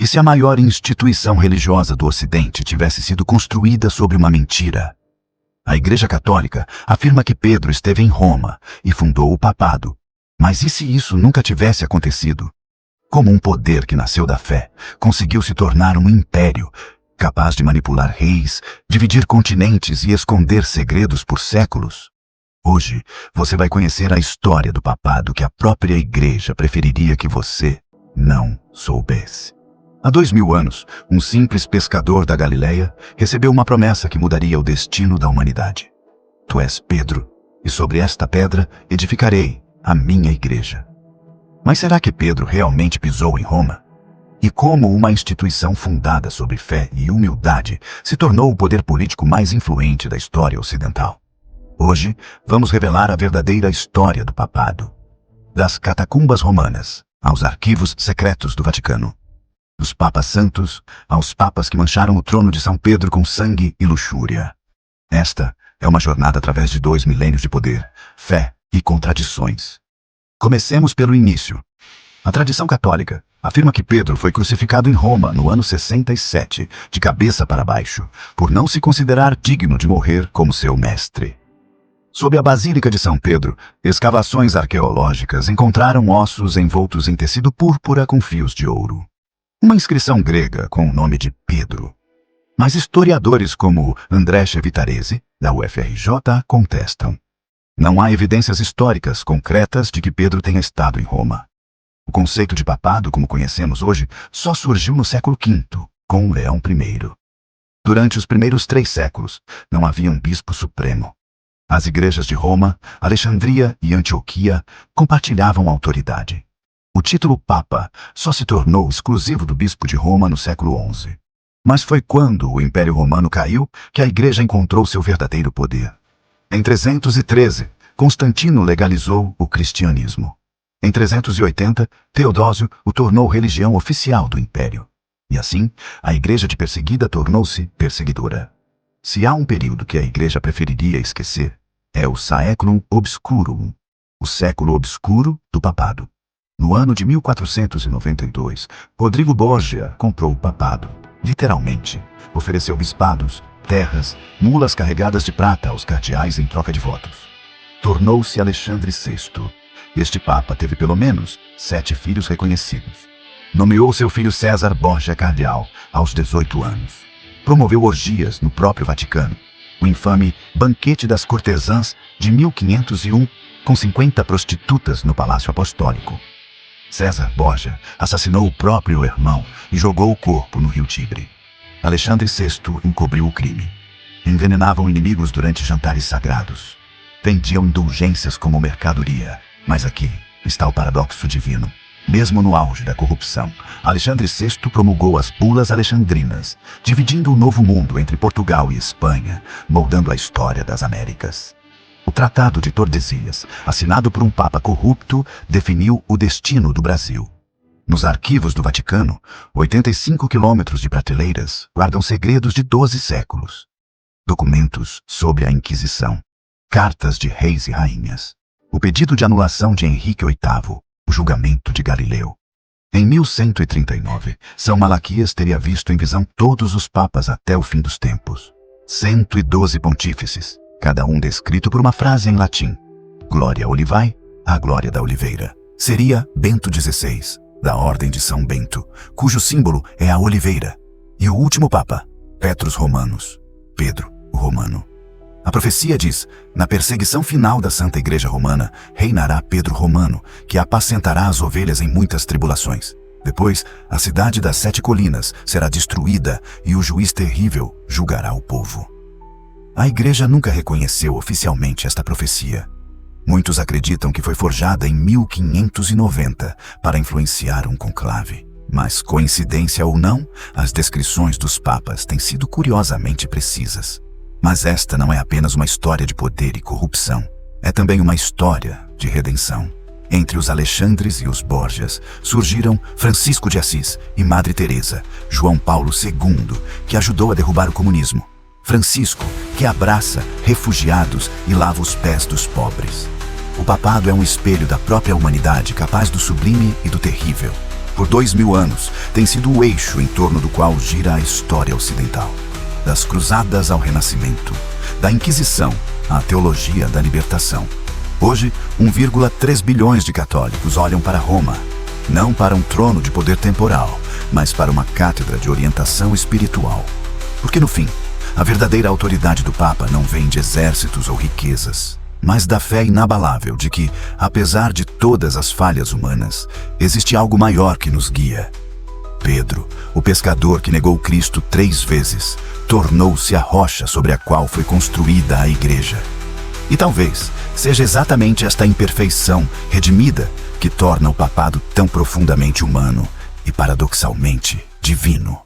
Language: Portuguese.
E se a maior instituição religiosa do Ocidente tivesse sido construída sobre uma mentira? A Igreja Católica afirma que Pedro esteve em Roma e fundou o papado. Mas e se isso nunca tivesse acontecido? Como um poder que nasceu da fé conseguiu se tornar um império, capaz de manipular reis, dividir continentes e esconder segredos por séculos? Hoje, você vai conhecer a história do papado que a própria Igreja preferiria que você não soubesse. Há 2000 anos, um simples pescador da Galileia recebeu uma promessa que mudaria o destino da humanidade. Tu és Pedro, e sobre esta pedra edificarei a minha igreja. Mas será que Pedro realmente pisou em Roma? E como uma instituição fundada sobre fé e humildade se tornou o poder político mais influente da história ocidental? Hoje, vamos revelar a verdadeira história do papado. Das catacumbas romanas aos arquivos secretos do Vaticano. Dos papas santos aos papas que mancharam o trono de São Pedro com sangue e luxúria. Esta é uma jornada através de 2 milênios de poder, fé e contradições. Comecemos pelo início. A tradição católica afirma que Pedro foi crucificado em Roma no ano 67, de cabeça para baixo, por não se considerar digno de morrer como seu mestre. Sob a Basílica de São Pedro, escavações arqueológicas encontraram ossos envoltos em tecido púrpura com fios de ouro. Uma inscrição grega com o nome de Pedro. Mas historiadores como André Chevitarese, da UFRJ, contestam. Não há evidências históricas concretas de que Pedro tenha estado em Roma. O conceito de papado, como conhecemos hoje, só surgiu no século V, com Leão I. Durante os primeiros 3 séculos, não havia um bispo supremo. As igrejas de Roma, Alexandria e Antioquia compartilhavam autoridade. O título Papa só se tornou exclusivo do bispo de Roma no século XI. Mas foi quando o Império Romano caiu que a Igreja encontrou seu verdadeiro poder. Em 313, Constantino legalizou o cristianismo. Em 380, Teodósio o tornou religião oficial do Império. E assim, a Igreja de perseguida tornou-se perseguidora. Se há um período que a Igreja preferiria esquecer, é o Saeculum Obscurum, o século obscuro do papado. No ano de 1492, Rodrigo Borgia comprou o papado. Literalmente, ofereceu bispados, terras, mulas carregadas de prata aos cardeais em troca de votos. Tornou-se Alexandre VI. Este papa teve pelo menos 7 filhos reconhecidos. Nomeou seu filho César Borgia cardeal aos 18 anos. Promoveu orgias no próprio Vaticano. O infame Banquete das Cortesãs de 1501, com 50 prostitutas no Palácio Apostólico. César Borgia assassinou o próprio irmão e jogou o corpo no rio Tibre. Alexandre VI encobriu o crime. Envenenavam inimigos durante jantares sagrados. Vendiam indulgências como mercadoria. Mas aqui está o paradoxo divino. Mesmo no auge da corrupção, Alexandre VI promulgou as bulas alexandrinas, dividindo o Novo Mundo entre Portugal e Espanha, moldando a história das Américas. O Tratado de Tordesilhas, assinado por um papa corrupto, definiu o destino do Brasil. Nos arquivos do Vaticano, 85 quilômetros de prateleiras guardam segredos de 12 séculos. Documentos sobre a Inquisição, cartas de reis e rainhas, o pedido de anulação de Henrique VIII, o julgamento de Galileu. Em 1139, São Malaquias teria visto em visão todos os papas até o fim dos tempos. 112 pontífices, cada um descrito por uma frase em latim. Glória Olivae, a glória da oliveira. Seria Bento XVI, da Ordem de São Bento, cujo símbolo é a oliveira. E o último papa, Petrus Romanus, Pedro o Romano. A profecia diz, na perseguição final da Santa Igreja Romana, reinará Pedro Romano, que apacentará as ovelhas em muitas tribulações. Depois, a cidade das 7 colinas será destruída e o juiz terrível julgará o povo. A Igreja nunca reconheceu oficialmente esta profecia. Muitos acreditam que foi forjada em 1590 para influenciar um conclave. Mas, coincidência ou não, as descrições dos papas têm sido curiosamente precisas. Mas esta não é apenas uma história de poder e corrupção. É também uma história de redenção. Entre os Alexandres e os Borgias surgiram Francisco de Assis e Madre Teresa, João Paulo II, que ajudou a derrubar o comunismo. Francisco, que abraça refugiados e lava os pés dos pobres. O papado é um espelho da própria humanidade, capaz do sublime e do terrível. por 2000 anos, tem sido o eixo em torno do qual gira a história ocidental. Das cruzadas ao renascimento, da Inquisição à teologia da libertação. Hoje, 1,3 bilhões de católicos olham para Roma, não para um trono de poder temporal, mas para uma cátedra de orientação espiritual. Porque, no fim, a verdadeira autoridade do Papa não vem de exércitos ou riquezas, mas da fé inabalável de que, apesar de todas as falhas humanas, existe algo maior que nos guia. Pedro, o pescador que negou Cristo 3 vezes, tornou-se a rocha sobre a qual foi construída a Igreja. E talvez seja exatamente esta imperfeição redimida que torna o papado tão profundamente humano e paradoxalmente divino.